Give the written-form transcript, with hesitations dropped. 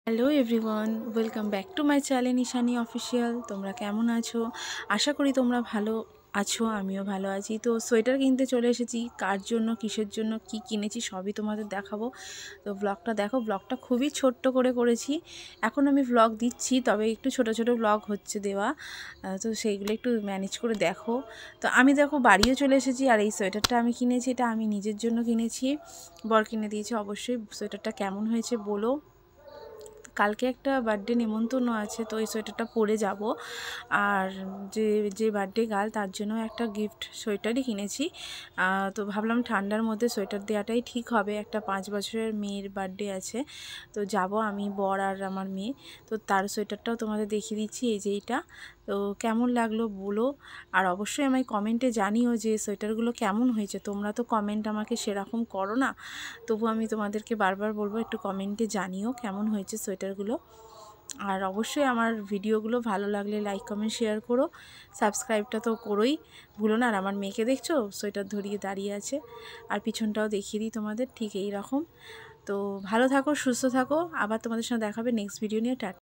Hello everyone, welcome back to my channel Ishani official. তোমরা কেমন আছো? আশা করি তোমরা ভালো আছো, আমিও ভালো আছি। তো সোয়েটার কিনতে চলে এসেছি। কার জন্য, কিসের জন্য, কি কিনেছি সবই তোমাদের দেখাবো। তো ব্লগটা দেখো। ব্লগটা খুবই ছোট্ট করে করেছি। এখন আমি ব্লগ দিচ্ছি, তবে একটু ছোট ছোট ব্লগ হচ্ছে দেওয়া। তো সেইগুলো একটু ম্যানেজ করে দেখো। তো আমি দেখো বাড়িও চলে এসেছি। আর এই সোয়েটারটা আমি কিনেছি, এটা আমি নিজের জন্য কিনেছি, বর কিনে দিয়েছে। অবশ্যই সোয়েটারটা কেমন হয়েছে বলো। কালকে একটা বার্থডে নেমন্তন্ন আছে, তো এই সোয়েটারটা পরে যাব। আর যে যে বার্থডে গার্ল, তার জন্য একটা গিফট সোয়েটারই কিনেছি। তো ভাবলাম ঠান্ডার মধ্যে সোয়েটার দেওয়াটাই ঠিক হবে। একটা 5 বছরের মেয়ের বার্থডে আছে, তো যাব আমি, বর আর আমার মেয়ে। তো তার সোয়েটারটাও তোমাদের দেখিয়ে দিচ্ছি, এই যে এইটা। তো কেমন লাগলো বলো। আর অবশ্যই আমায় কমেন্টে জানিও যে সোয়েটারগুলো কেমন হয়েছে। তোমরা তো কমেন্ট আমাকে সেরকম করো না, তবু আমি তোমাদেরকে বারবার বলবো একটু কমেন্টে জানিও কেমন হয়েছে সোয়েটারগুলো। আর অবশ্যই আমার ভিডিওগুলো ভালো লাগলে লাইক কমেন্ট শেয়ার করো, সাবস্ক্রাইবটা তো করোই ভুলো না। আর আমার মেয়েকে দেখছো, সোয়েটার ধরিয়ে দাঁড়িয়ে আছে। আর পিছনটাও দেখিয়ে দিই তোমাদের, ঠিক এই রকম। তো ভালো থাকো, সুস্থ থাকো। আবার তোমাদের সঙ্গে দেখাবে নেক্সট ভিডিও নিয়ে। টাটা।